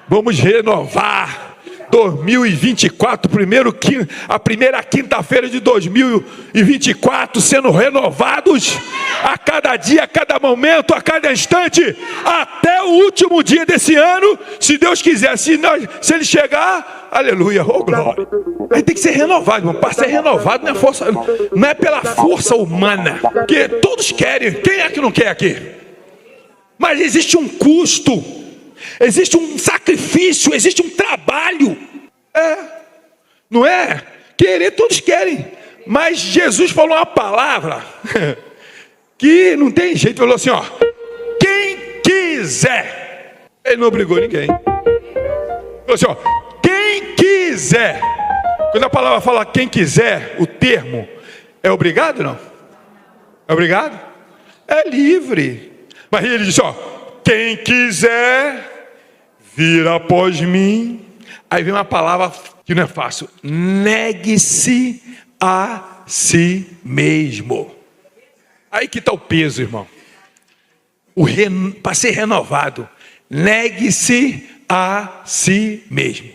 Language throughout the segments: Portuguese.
Vamos renovar 2024, a primeira quinta-feira de 2024, sendo renovados a cada dia, a cada momento, a cada instante, até o último dia desse ano, se Deus quiser. Se ele chegar, aleluia, oh glória. Aí tem que ser renovado, irmão. Para ser renovado não é pela força humana, que todos querem. Quem é que não quer aqui? Mas existe um custo, existe um sacrifício, existe um trabalho. Não é? Querer, todos querem. Mas Jesus falou uma palavra que não tem jeito. Falou assim, ó: quem quiser. Ele não obrigou ninguém. Falou assim, ó: quem quiser. Quando a palavra fala quem quiser, o termo é obrigado, não? É obrigado? É livre. Mas ele disse, ó: quem quiser vir após mim. Aí vem uma palavra que não é fácil: negue-se a si mesmo. Aí que está o peso, irmão. Para ser renovado, negue-se a si mesmo.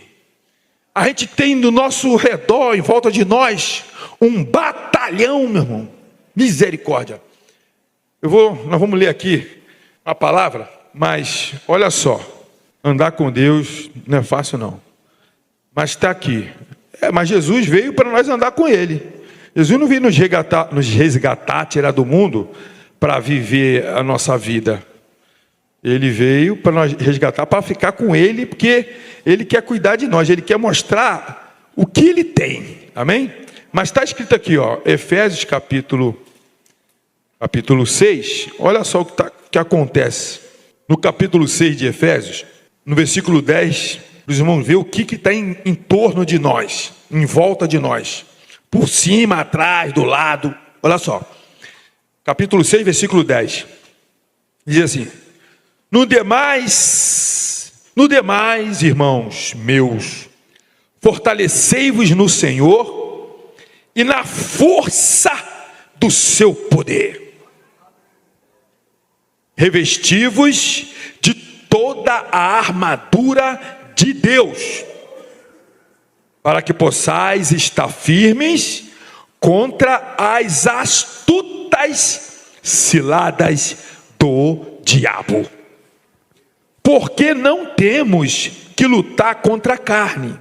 A gente tem no nosso redor, em volta de nós, um batalhão, meu irmão. Misericórdia. Nós vamos ler aqui a palavra, mas olha só, andar com Deus não é fácil não. Mas está aqui. Mas Jesus veio para nós andar com Ele. Jesus não veio nos resgatar, tirar do mundo para viver a nossa vida. Ele veio para nós resgatar, para ficar com Ele, porque Ele quer cuidar de nós. Ele quer mostrar o que Ele tem. Amém? Mas está escrito aqui, ó, Efésios capítulo 6. Olha só o que acontece. No capítulo 6 de Efésios, no versículo 10, os irmãos vê o que está em torno de nós, em volta de nós, por cima, atrás, do lado. Olha só, capítulo 6, versículo 10, diz assim: no demais, irmãos meus, fortalecei-vos no Senhor e na força do seu poder, revesti-vos de toda a armadura de Deus, para que possais estar firmes contra as astutas ciladas do diabo. Porque não temos que lutar contra a carne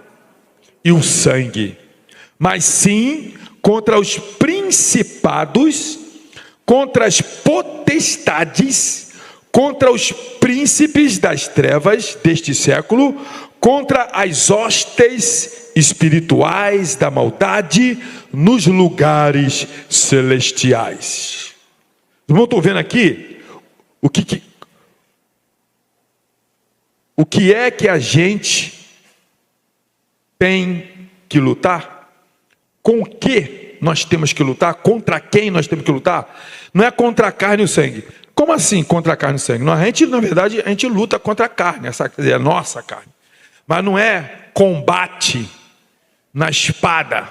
e o sangue, mas sim contra os principados, contra as potestades, contra os príncipes das trevas deste século, contra as hostes espirituais da maldade nos lugares celestiais. Irmão, estou vendo aqui o que é que a gente tem que lutar? Com o que nós temos que lutar? Contra quem nós temos que lutar? Não é contra a carne e o sangue. Como assim contra a carne e o sangue? Não, na verdade, a gente luta contra a carne, quer dizer, a nossa carne. Mas não é combate na espada,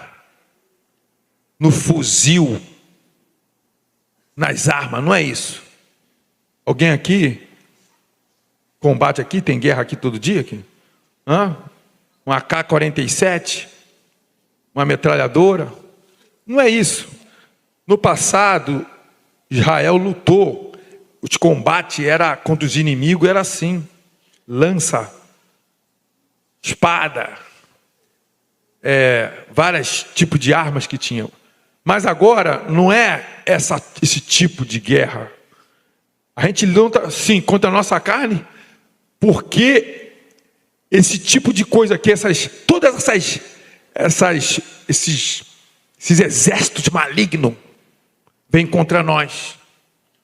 no fuzil, nas armas, não é isso. Alguém aqui combate aqui, tem guerra aqui todo dia? Aqui? Um AK-47? Uma metralhadora? Não é isso. No passado, Israel lutou. Os combates contra os inimigos era assim: lança, espada, vários tipos de armas que tinham. Mas agora não é esse tipo de guerra. A gente luta sim contra a nossa carne, porque esse tipo de coisa aqui, todas esses exércitos malignos vêm contra nós.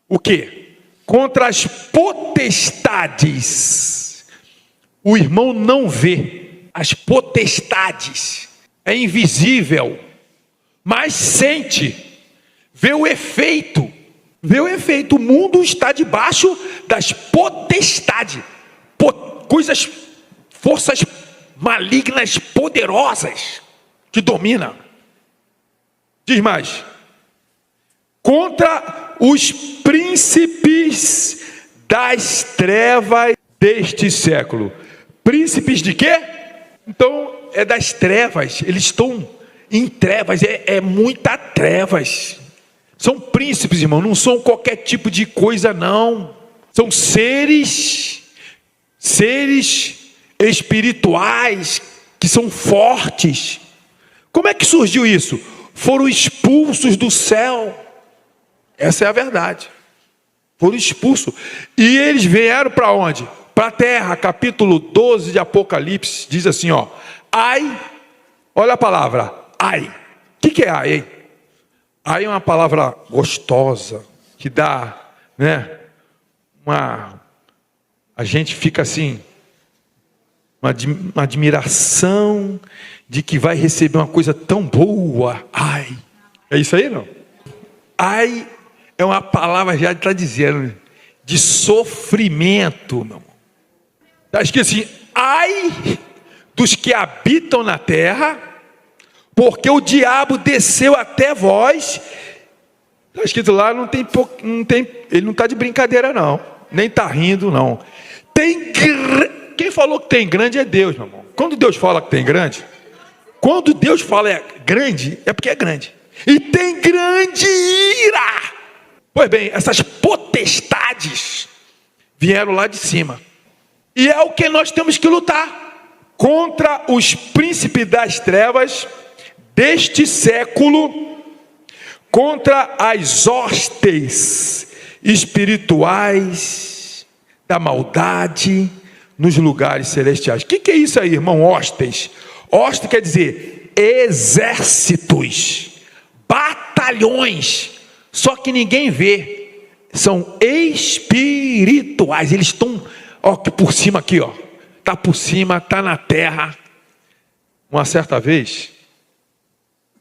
O quê? Contra as potestades. O irmão não vê as potestades, é invisível, mas sente, vê o efeito. O mundo está debaixo das potestades, forças malignas, poderosas, que dominam. Diz mais: contra os príncipes das trevas deste século, Príncipes de quê? Então, é das trevas. Eles estão em trevas. É muita trevas. São príncipes, irmão. Não são qualquer tipo de coisa, não. São seres espirituais que são fortes. Como é que surgiu isso? Foram expulsos do céu. Essa é a verdade. Foram expulsos. E eles vieram para onde? Para a terra. Capítulo 12 de Apocalipse diz assim, ó: ai, olha a palavra, ai. O que é ai, hein? Ai é uma palavra gostosa, que dá, né? A gente fica assim, uma admiração de que vai receber uma coisa tão boa. Ai, é isso aí, não? Ai é uma palavra, já está dizendo, de sofrimento, meu irmão. Está escrito assim: ai dos que habitam na terra, porque o diabo desceu até vós. Está escrito lá, ele não está de brincadeira, não, nem está rindo, não. Quem falou que tem grande é Deus, meu irmão. Quando Deus fala que tem grande, quando Deus fala grande, é porque é grande. E tem grande ira. Pois bem, essas potestades vieram lá de cima. E é o que nós temos que lutar contra os príncipes das trevas deste século, contra as hostes espirituais da maldade nos lugares celestiais. O que é isso aí, irmão? Hostes. Hostes quer dizer exércitos, batalhões, só que ninguém vê. São espirituais. Eles estão, ó, por cima aqui, ó. Está por cima, está na terra. Uma certa vez,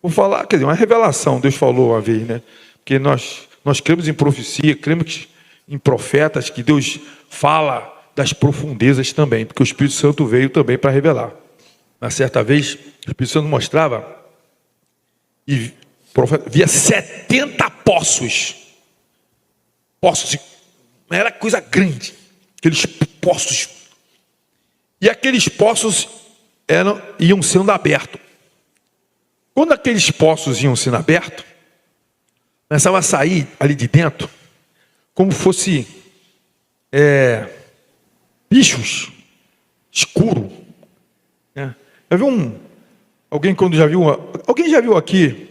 vou falar, quer dizer, uma revelação, Deus falou uma vez, né? Porque nós cremos em profecia, cremos em profetas, que Deus fala das profundezas também, porque o Espírito Santo veio também para revelar. Uma certa vez, o Espírito Santo mostrava e via 70 poços. Poços, não era coisa grande, aqueles poços. E aqueles poços iam sendo abertos. Quando aqueles poços iam sendo abertos, começava a sair ali de dentro, como fosse bichos escuros. Né? Já viu alguém já viu aqui,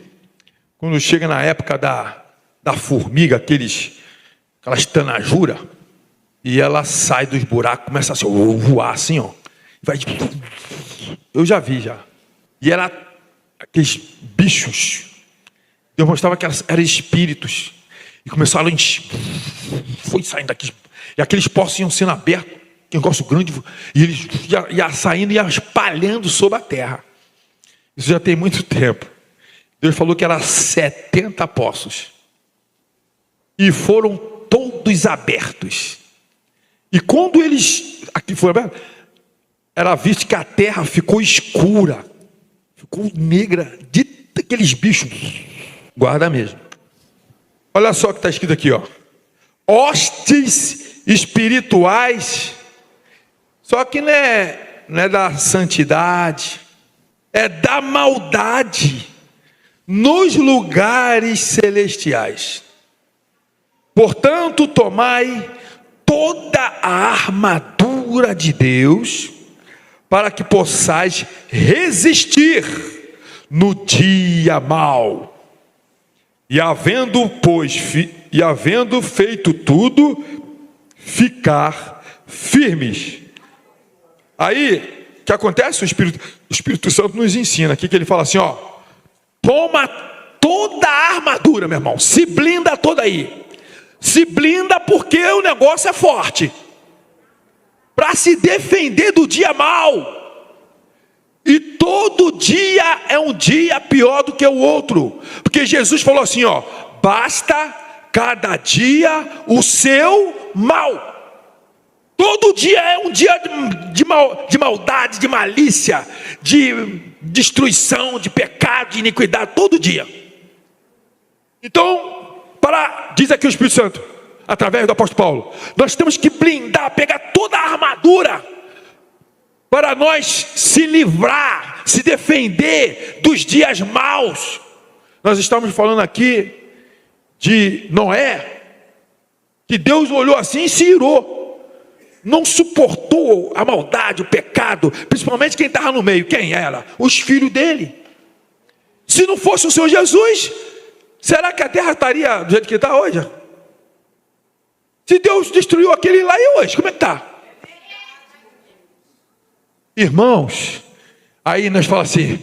quando chega na época da formiga, aquelas tanajuras, e ela sai dos buracos, começa a voar assim, ó. Eu já vi já. E era aqueles bichos. Deus mostrava que eram espíritos. E começaram a encher. Foi saindo daqui. E aqueles poços iam sendo abertos. Que negócio grande. E eles iam saindo e iam espalhando sobre a terra. Isso já tem muito tempo. Deus falou que eram 70 poços. E foram todos abertos. E quando eles aqui foram abertos, era visto que a terra ficou escura. Ficou negra de aqueles bichos. Guarda mesmo. Olha só o que está escrito aqui, ó. Hostes espirituais. Só que não é da santidade, é da maldade nos lugares celestiais. Portanto, tomai toda a armadura de Deus, para que possais resistir no dia mau. E havendo feito tudo, ficar firmes. Aí, o que acontece? O Espírito Santo nos ensina aqui, que ele fala assim, ó: toma toda a armadura, meu irmão, se blinda toda aí. Se blinda porque o negócio é forte. Para se defender do dia mau. E todo dia é um dia pior do que o outro. Porque Jesus falou assim, ó: basta cada dia o seu mal. Todo dia é um dia de maldade, de malícia, de destruição, de pecado, de iniquidade, todo dia. Então, diz aqui o Espírito Santo, através do apóstolo Paulo, nós temos que blindar, pegar toda a armadura, para nós se livrar, se defender dos dias maus. Nós estamos falando aqui de Noé, que Deus olhou assim e se irou, não suportou a maldade, o pecado, principalmente quem estava no meio. Quem era? Os filhos dele. Se não fosse o Senhor Jesus, será que a terra estaria do jeito que está hoje? Se Deus destruiu aquele lá, e hoje, como é que está? Irmãos, aí nós falamos assim: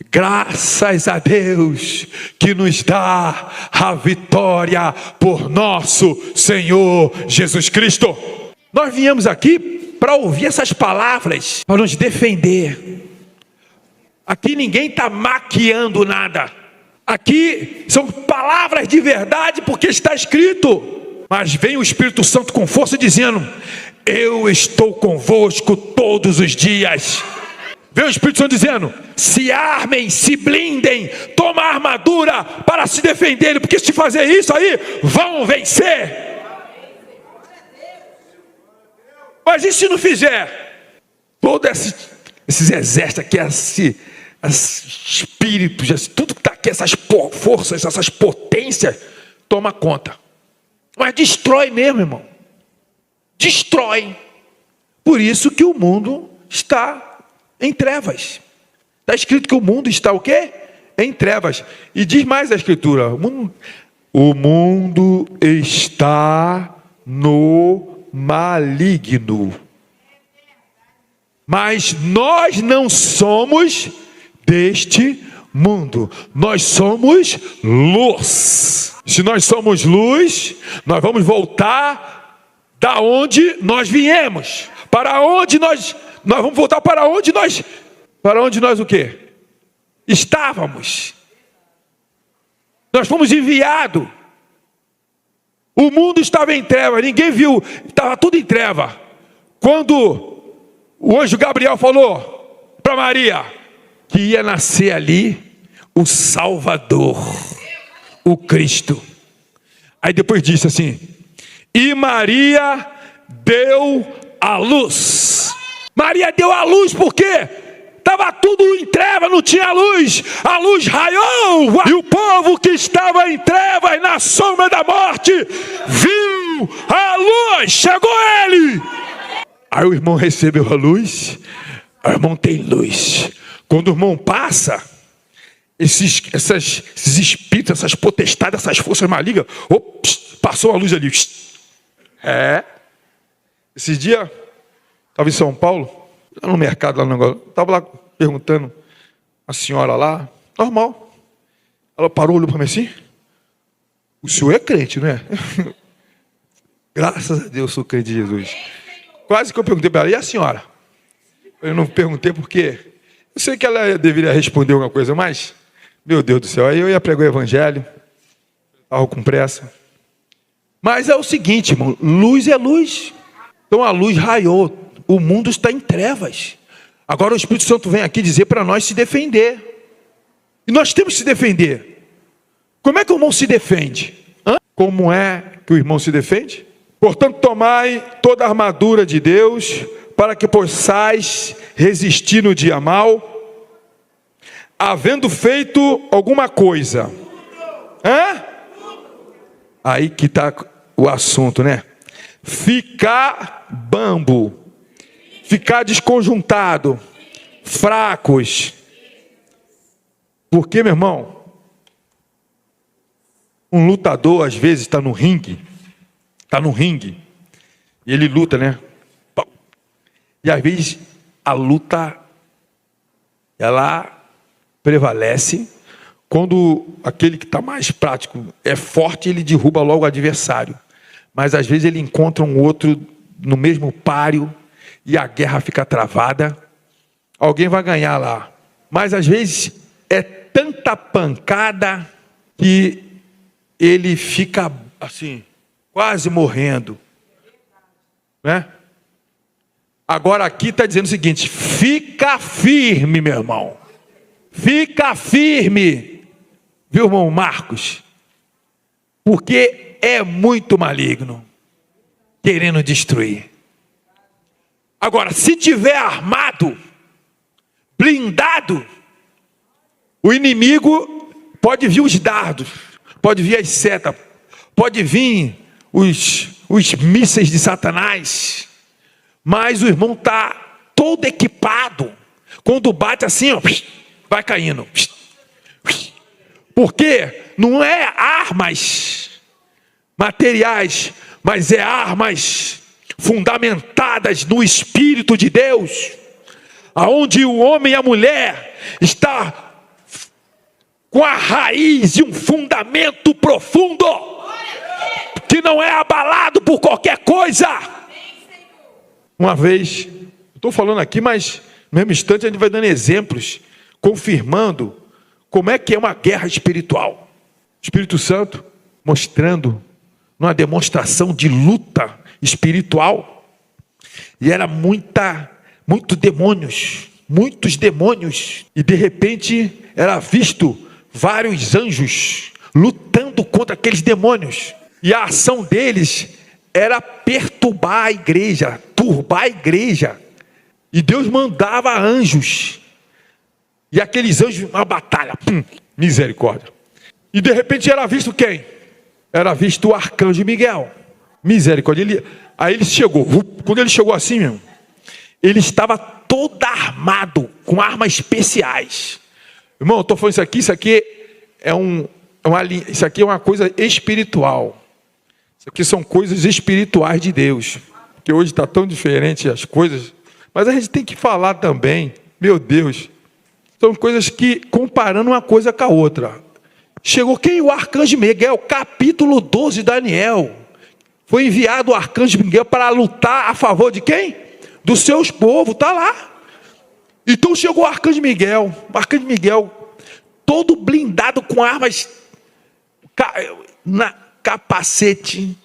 graças a Deus que nos dá a vitória por nosso Senhor Jesus Cristo. Nós viemos aqui para ouvir essas palavras, para nos defender. Aqui ninguém está maquiando nada. Aqui são palavras de verdade, porque está escrito. Mas vem o Espírito Santo com força dizendo: eu estou convosco todos os dias. Vem o Espírito Santo dizendo: se armem, se blindem, toma a armadura para se defenderem, porque se fazer isso aí, vão vencer. Mas e se não fizer? Todos esses exércitos aqui, esses espíritos, tudo que está aqui, essas forças, essas potências, toma conta. Mas destrói mesmo, irmão. Destrói. Por isso que o mundo está em trevas. Está escrito que o mundo está o quê? Em trevas. E diz mais a Escritura: o mundo está no maligno. Mas nós não somos deste mundo. Nós somos luz. Se nós somos luz, nós vamos voltar da onde nós viemos. Para onde nós vamos voltar para onde nós o quê? Estávamos. Nós fomos enviados. O mundo estava em treva, ninguém viu, estava tudo em treva. Quando o anjo Gabriel falou para Maria que ia nascer ali o Salvador, o Cristo. Aí depois disse assim: e Maria deu a luz. Maria deu a luz por quê? Estava tudo em treva, não tinha luz. A luz raiou, e o povo que estava em trevas, na sombra da morte, viu a luz. Chegou ele. Aí o irmão recebeu a luz. O irmão tem luz. Quando o irmão passa, esses espíritos, essas potestades, essas forças malignas, passou a luz ali. Esses dias, estava em São Paulo, no mercado lá no negócio, estava lá perguntando a senhora lá, normal. Ela parou, olhou para mim assim: o senhor é crente, não é? Graças a Deus sou crente de Jesus. Quase que eu perguntei para ela: e a senhora? Eu não perguntei porque eu sei que ela deveria responder alguma coisa, mas, meu Deus do céu, aí eu ia pregar o evangelho, estava com pressa. Mas é o seguinte, irmão, luz é luz. Então a luz raiou, o mundo está em trevas. Agora o Espírito Santo vem aqui dizer para nós se defender. E nós temos que se defender. Como é que o irmão se defende? Como é que o irmão se defende? Portanto, tomai toda a armadura de Deus, para que possais resistir no dia mau, havendo feito alguma coisa. Aí que está o assunto, né? Ficar bambo, ficar desconjuntado, fracos. Porque, meu irmão, um lutador às vezes está no ringue, e ele luta, né? E às vezes a luta, ela prevalece quando aquele que está mais prático é forte, ele derruba logo o adversário. Mas às vezes ele encontra um outro no mesmo páreo e a guerra fica travada. Alguém vai ganhar lá. Mas às vezes é tanta pancada que ele fica assim, quase morrendo. Né? Agora aqui está dizendo o seguinte: fica firme, meu irmão. Fica firme. Viu, irmão Marcos? Porque é muito maligno querendo destruir. Agora, se tiver armado, blindado, o inimigo pode vir os dardos, pode vir as setas, pode vir os mísseis de Satanás, mas o irmão está todo equipado. Quando bate assim, ó, vai caindo. Porque não é armas materiais, mas é armas fundamentadas no Espírito de Deus, aonde o homem e a mulher está com a raiz e um fundamento profundo, que não é abalado por qualquer coisa. Uma vez, estou falando aqui, mas no mesmo instante a gente vai dando exemplos, confirmando como é que é uma guerra espiritual. O Espírito Santo mostrando numa demonstração de luta espiritual, e era muitos demônios, e de repente era visto vários anjos lutando contra aqueles demônios, e a ação deles era perturbar a igreja, turbar a igreja, e Deus mandava anjos, e aqueles anjos, uma batalha, misericórdia, e de repente era visto quem? Era visto o arcanjo Miguel, misericórdia. Aí ele chegou, quando ele chegou assim mesmo, ele estava todo armado com armas especiais. Irmão, eu estou falando isso aqui isso aqui é uma coisa espiritual. Isso aqui são coisas espirituais de Deus, porque hoje está tão diferente as coisas, mas a gente tem que falar também, meu Deus, são coisas que, comparando uma coisa com a outra. Chegou quem? O arcanjo Miguel, capítulo 12 de Daniel. Foi enviado o arcanjo Miguel para lutar a favor de quem? Dos seus povos, está lá. Então chegou o arcanjo Miguel, todo blindado com armas, na capacete,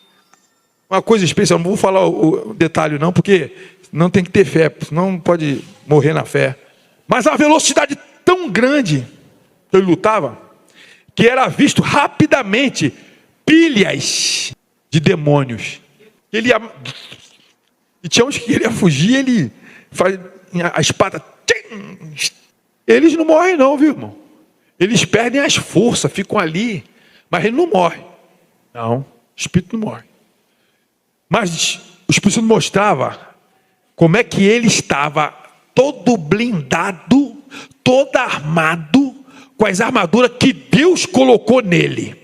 uma coisa especial. Não vou falar o detalhe não, porque não tem que ter fé, não pode morrer na fé. Mas a velocidade tão grande que ele lutava, que era visto rapidamente pilhas de demônios. E tinha uns que queriam fugir, ele faz a espada. Eles não morrem não, viu, irmão? Eles perdem as forças, ficam ali, mas ele não morre. Não, o espírito não morre. Mas o Espírito Santo mostrava como é que ele estava todo blindado, todo armado, com as armaduras que Deus colocou nele.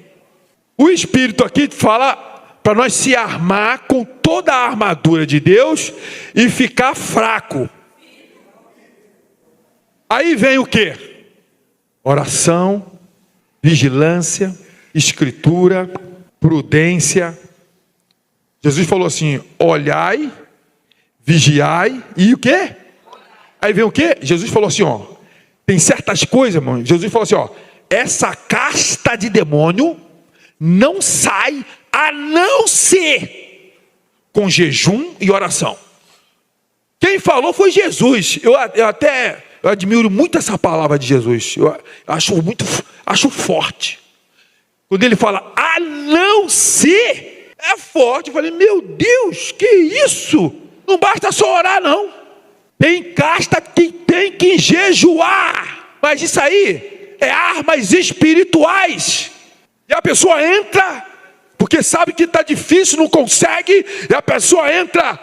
O Espírito aqui fala para nós se armar com toda a armadura de Deus e ficar fraco. Aí vem o quê? Oração, vigilância, escritura, prudência. Jesus falou assim: olhai, vigiai e o quê? Aí vem o quê? Jesus falou assim, ó, tem certas coisas, irmão. Jesus falou assim, ó, essa casta de demônio não sai a não ser com jejum e oração. Quem falou foi Jesus. Eu admiro muito essa palavra de Jesus. Eu acho forte. Quando ele fala a não ser, é forte. Eu falei, meu Deus, que isso? Não basta só orar não. Tem casta que tem que jejuar. Mas isso aí é armas espirituais. E a pessoa entra, porque sabe que está difícil, não consegue. E a pessoa entra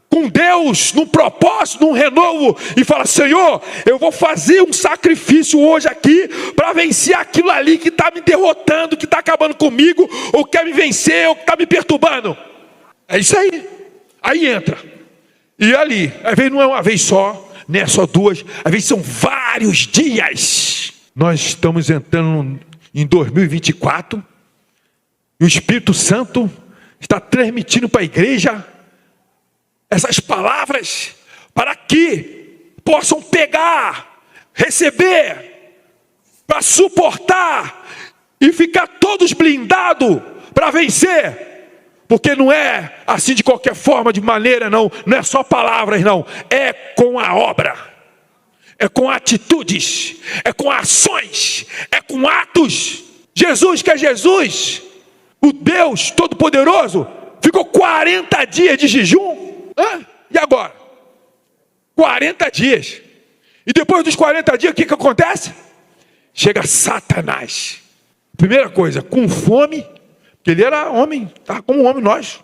com Deus, num propósito, num renovo. E fala, Senhor, eu vou fazer um sacrifício hoje aqui, para vencer aquilo ali que está me derrotando, que está acabando comigo, ou quer me vencer, ou que está me perturbando. É isso aí. Aí entra. E ali, às vezes não é uma vez só, não é só duas, às vezes são vários dias. Nós estamos entrando em 2024, e o Espírito Santo está transmitindo para a igreja essas palavras, para que possam pegar, receber, para suportar, e ficar todos blindados, para vencer. Porque não é assim de qualquer forma, de maneira, não é só palavras, não, é com a obra, é com atitudes, é com ações, é com atos. Jesus, que é Jesus, o Deus Todo-Poderoso, ficou 40 dias de jejum, e agora? 40 dias. E depois dos 40 dias, o que acontece? Chega Satanás. Primeira coisa, com fome, porque ele era homem, estava como homem nós.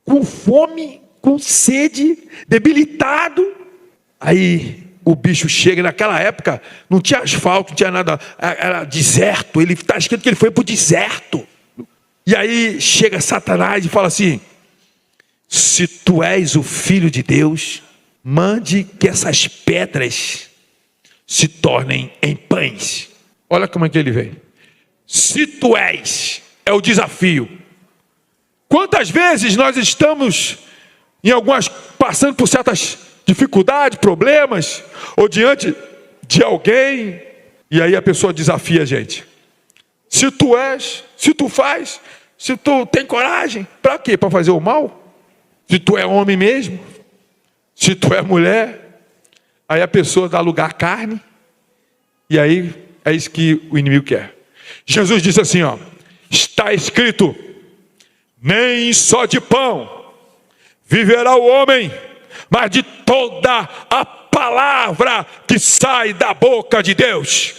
Com fome, com sede, debilitado. Aí o bicho chega, naquela época não tinha asfalto, não tinha nada, era deserto. Ele está escrito que ele foi para o deserto. E aí chega Satanás e fala assim: se tu és o filho de Deus, mande que essas pedras se tornem em pães. Olha como é que ele vem. Se tu és, é o desafio. Quantas vezes nós estamos passando por certas dificuldades, problemas, ou diante de alguém, e aí a pessoa desafia a gente. Se tu és, se tu faz, se tu tem coragem, para quê? Para fazer o mal? Se tu é homem mesmo, se tu é mulher, aí a pessoa dá lugar à carne, e aí é isso que o inimigo quer. Jesus disse assim, ó: está escrito, nem só de pão viverá o homem, mas de toda a palavra que sai da boca de Deus.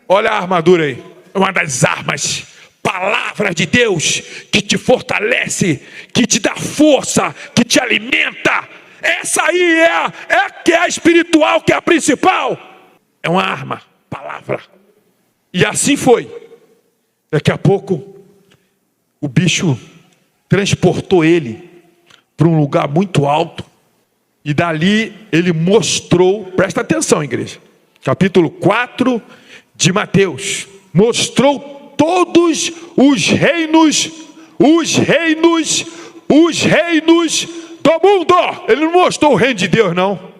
Olha a armadura aí, uma das armas, palavra de Deus, que te fortalece, que te dá força, que te alimenta. Essa aí que é a espiritual, que é a principal. É uma arma, palavra. E assim foi. Daqui a pouco o bicho transportou ele para um lugar muito alto. E dali ele mostrou, presta atenção, igreja, capítulo 4 de Mateus, mostrou todos os reinos do mundo. Ele não mostrou o reino de Deus, não.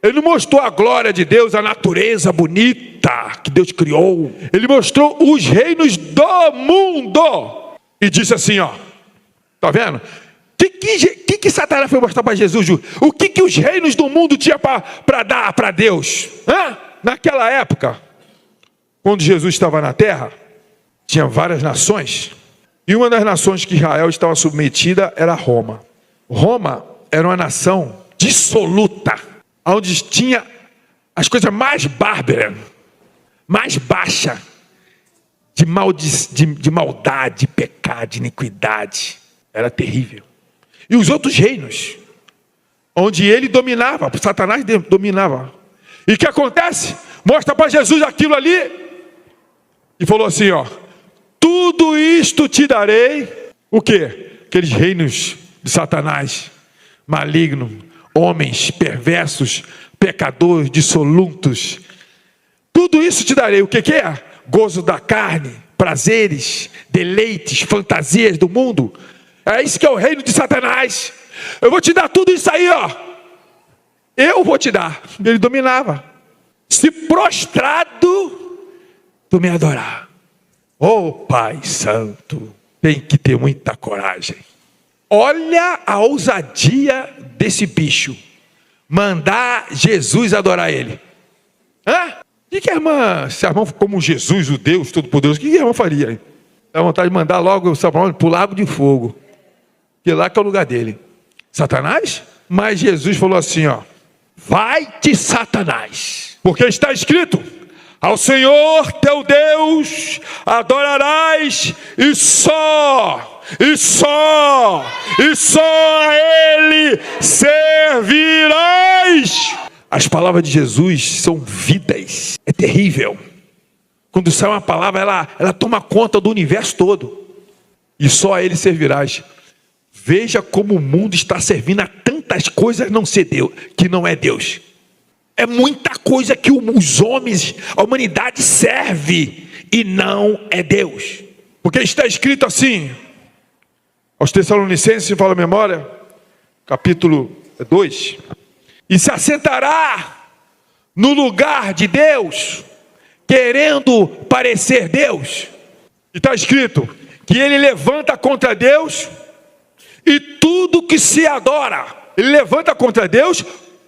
Ele não mostrou a glória de Deus, a natureza bonita que Deus criou. Ele mostrou os reinos do mundo. E disse assim, ó, tá vendo? O que Satanás foi mostrar para Jesus? O que os reinos do mundo tinham para dar para Deus? Naquela época, quando Jesus estava na terra, tinha várias nações. E uma das nações que Israel estava submetida era Roma. Roma era uma nação dissoluta, onde tinha as coisas mais bárbaras, mais baixa, de maldade, de pecado, de iniquidade. Era terrível. E os outros reinos, onde ele dominava, Satanás dominava. E o que acontece? Mostra para Jesus aquilo ali. E falou assim, ó: tudo isto te darei. O quê? Aqueles reinos de Satanás, maligno, homens perversos, pecadores, dissolutos. Tudo isso te darei. O que é? Gozo da carne, prazeres, deleites, fantasias do mundo. É isso que é o reino de Satanás. Eu vou te dar tudo isso aí, ó. Eu vou te dar. Ele dominava. Se prostrado, tu me adorar. Oh, Pai Santo, tem que ter muita coragem. Olha a ousadia desse bicho. Mandar Jesus adorar ele. O que a irmã, se a irmã for como Jesus, o Deus Todo-Poderoso, o que a irmã faria? Dá vontade de mandar logo o Samuel para o lago de fogo. Que lá que é o lugar dele. Satanás? Mas Jesus falou assim, ó: vai-te, Satanás, porque está escrito: ao Senhor teu Deus adorarás, e só a Ele servirás. As palavras de Jesus são vidas. É terrível. Quando sai uma palavra, ela toma conta do universo todo. E só a Ele servirás. Veja como o mundo está servindo a tantas coisas que não é Deus. É muita coisa que os homens, a humanidade serve e não é Deus. Porque está escrito assim, aos Tessalonicenses, fala a memória, capítulo 2. E se assentará no lugar de Deus, querendo parecer Deus. E está escrito que ele levanta contra Deus e tudo que se adora. Ele levanta contra Deus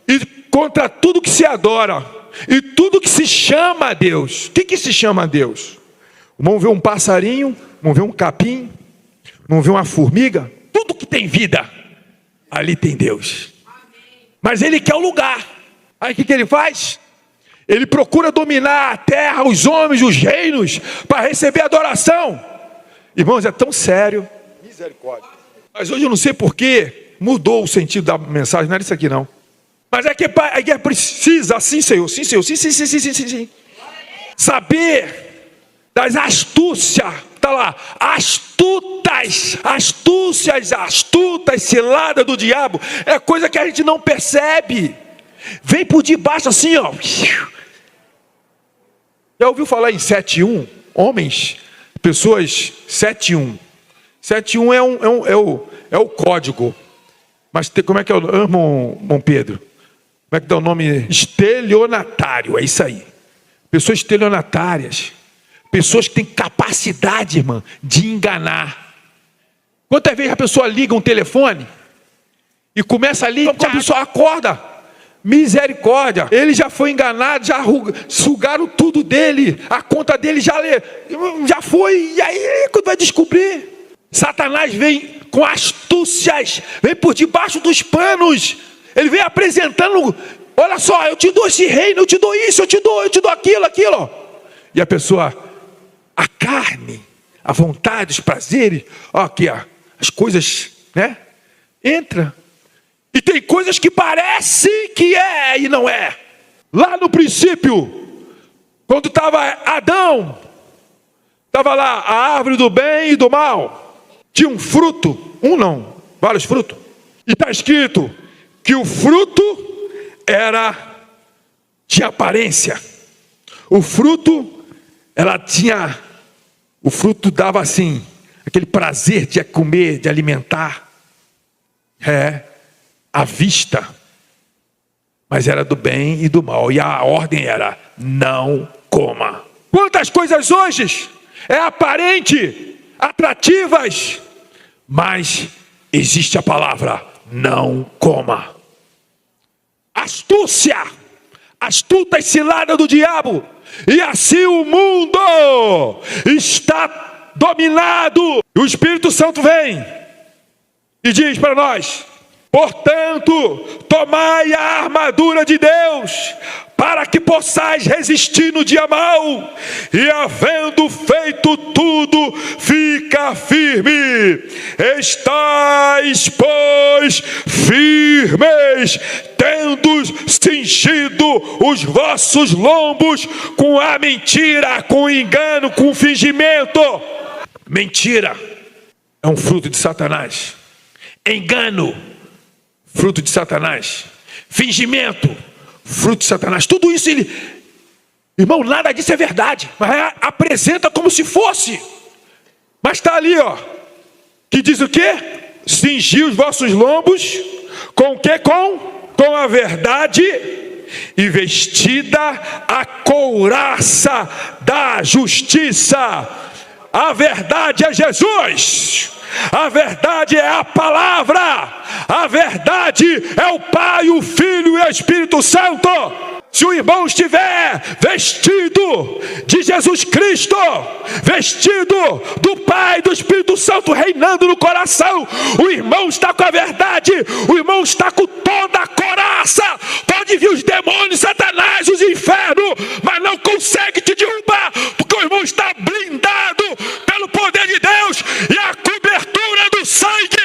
e contra tudo que se adora e tudo que se chama a Deus. O que se chama a Deus? Vamos ver um passarinho, vamos ver um capim, vamos ver uma formiga. Tudo que tem vida, ali tem Deus. mas ele quer o lugar. Aí o que ele faz? Ele procura dominar a terra, os homens, os reinos, para receber adoração. Irmãos, é tão sério. Misericórdia. Mas hoje eu não sei porquê mudou o sentido da mensagem. Não era isso aqui não. Mas é que precisa, sim Senhor, sim Senhor, sim. Saber das astúcias, está lá, astúcias, cilada do diabo, é coisa que a gente não percebe, vem por debaixo assim, ó. Já ouviu falar em 7-1? Homens, pessoas 7-1. 7-1 é o código, mas como é que é o irmão Pedro? Como é que dá o nome? Estelionatário, é isso aí. Pessoas estelionatárias. Pessoas que têm capacidade, irmã, de enganar. Quantas vezes a pessoa liga um telefone e começa a ligar, a pessoa acorda. Misericórdia. Ele já foi enganado, já sugaram tudo dele. A conta dele já foi. E aí, quando vai descobrir? Satanás vem com astúcias, vem por debaixo dos panos. Ele vem apresentando, olha só, eu te dou esse reino, eu te dou isso, eu te dou aquilo. E a pessoa, a carne, a vontade, os prazeres, ó, aqui, ó, as coisas, né? Entra. E tem coisas que parece que é e não é. Lá no princípio, quando estava Adão, estava lá a árvore do bem e do mal. Tinha um fruto, vários frutos. E está escrito que o fruto tinha aparência. O fruto dava assim, aquele prazer de comer, de alimentar. À vista. Mas era do bem e do mal. E a ordem era, não coma. Quantas coisas hoje é aparente, atrativas, mas existe a palavra, não coma. Astúcia, astuta e cilada do diabo. E assim o mundo está dominado. E o Espírito Santo vem e diz para nós: portanto, tomai a armadura de Deus, para que possais resistir no dia mau, e havendo feito tudo, fica firme. Estais, pois, firmes, tendo cingido os vossos lombos com a mentira, com o engano, com o fingimento. Mentira é um fruto de Satanás. Engano, fruto de Satanás. Fingimento, fruto de Satanás. Tudo isso irmão, nada disso é verdade, mas apresenta como se fosse. Mas está ali, ó, que diz o quê? Cingir os vossos lombos com o quê? Com a verdade, e vestida a couraça da justiça. A verdade é Jesus. A verdade é a palavra. A verdade é o Pai, o Filho e o Espírito Santo. Se o irmão estiver vestido de Jesus Cristo, vestido do Pai, do Espírito Santo reinando no coração, o irmão está com a verdade, o irmão está com toda a coraça. Pode vir os demônios, Satanás, os infernos, mas não consegue te derrubar, porque o irmão está blindado pelo poder de Deus e a cobertura do sangue.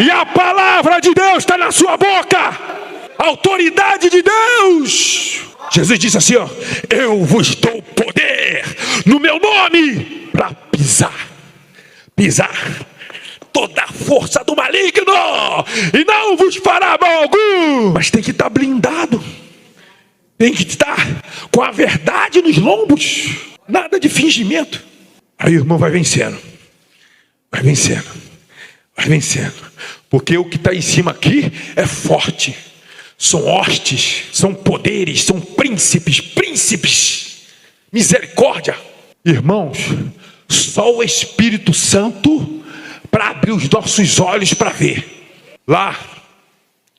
E a palavra de Deus está na sua boca. A autoridade de Deus. Jesus disse assim, ó: eu vos dou poder no meu nome para pisar toda a força do maligno, e não vos fará mal algum. Mas tem que estar blindado, tem que estar com a verdade nos lombos, nada de fingimento. Aí o irmão vai vencendo, porque o que está em cima aqui é forte. São hostes, são poderes, são príncipes, misericórdia. Irmãos, só o Espírito Santo para abrir os nossos olhos para ver. Lá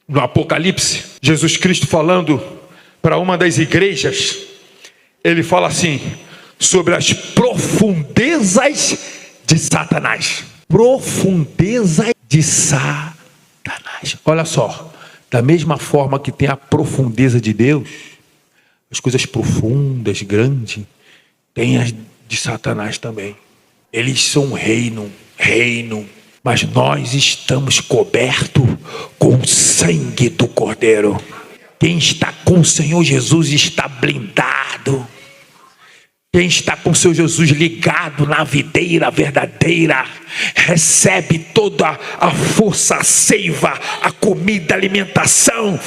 no Apocalipse, Jesus Cristo falando para uma das igrejas, ele fala assim, sobre as profundezas de Satanás. Profundeza de Satanás. Olha só. Da mesma forma que tem a profundeza de Deus, as coisas profundas, grandes, tem as de Satanás também. Eles são um reino, mas nós estamos cobertos com o sangue do Cordeiro. Quem está com o Senhor Jesus está blindado. Quem está com o Senhor Jesus ligado na videira verdadeira, recebe toda a força, a seiva, a comida, a alimentação,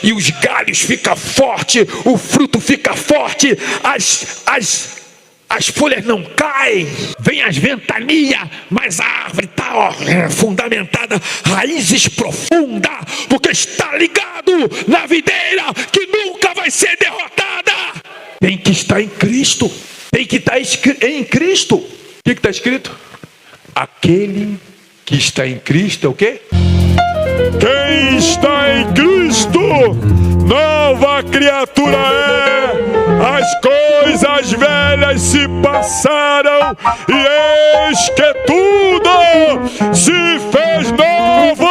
e os galhos ficam fortes, o fruto fica forte, as folhas não caem, vem as ventanias, mas a árvore está fundamentada, raízes profundas, porque está ligado na videira que nunca vai ser derrotada. Tem que estar em Cristo, tem que estar em Cristo. O que está escrito? Aquele que está em Cristo é o quê? Quem está em Cristo, nova criatura é. As coisas velhas se passaram e eis que tudo se fez novo.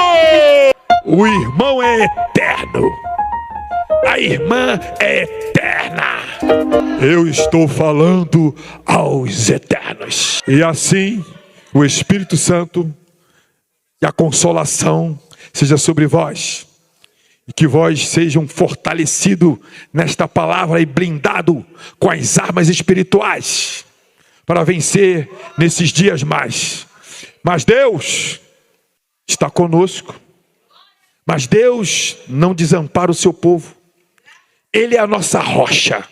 O irmão é eterno, a irmã é eterna. Eu estou falando aos eternos. E assim, o Espírito Santo e a consolação seja sobre vós, e que vós sejam fortalecidos nesta palavra e blindado com as armas espirituais para vencer nesses dias mais. Mas Deus está conosco. Mas Deus não desampara o seu povo. Ele é a nossa rocha.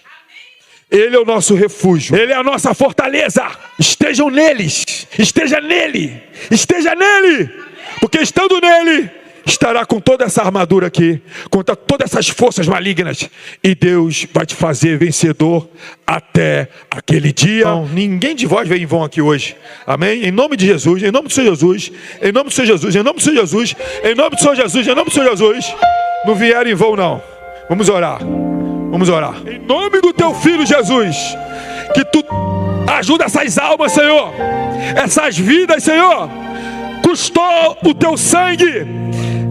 Ele é o nosso refúgio. Ele é a nossa fortaleza. Estejam neles. Esteja nele. Esteja nele. Porque estando nele, estará com toda essa armadura aqui, contra todas essas forças malignas, e Deus vai te fazer vencedor até aquele dia. Então, ninguém de vós veio em vão aqui hoje, amém? Em nome de Jesus, em nome do Senhor Jesus, em nome do Senhor Jesus, em nome do Senhor Jesus, em nome do Senhor Jesus, em nome do Senhor Jesus, não vieram em vão não. Vamos orar, vamos orar. Em nome do teu Filho Jesus, que tu ajuda essas almas, Senhor, essas vidas, Senhor. Custou o teu sangue,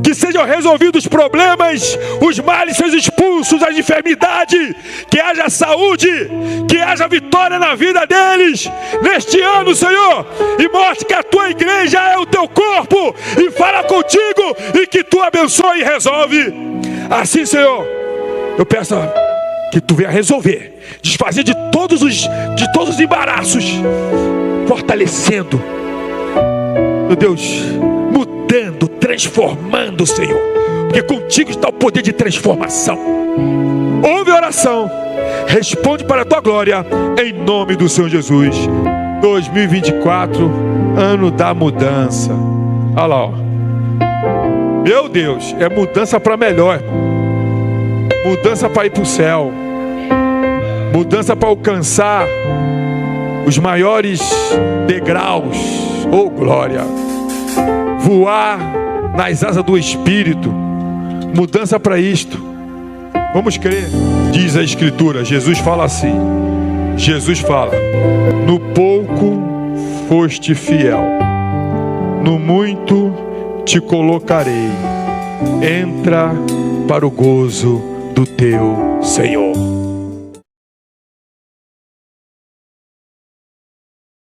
que sejam resolvidos os problemas, os males sejam expulsos, as enfermidades, que haja saúde, que haja vitória na vida deles, neste ano, Senhor, e mostre que a tua igreja é o teu corpo, e fala contigo, e que tu abençoe e resolve. Assim, Senhor, eu peço que tu venha resolver, desfazer de todos os embaraços, fortalecendo, meu Deus, mudando, transformando, Senhor, porque contigo está o poder de transformação. Ouve a oração, responde para a tua glória, em nome do Senhor Jesus. 2024, ano da mudança. Olha lá, ó. Meu Deus, é mudança para melhor, mudança para ir para o céu, mudança para alcançar os maiores degraus. Oh glória, voar nas asas do Espírito, mudança para isto. Vamos crer. Diz a Escritura, Jesus fala assim, Jesus fala: no pouco foste fiel, no muito te colocarei, entra para o gozo do teu Senhor.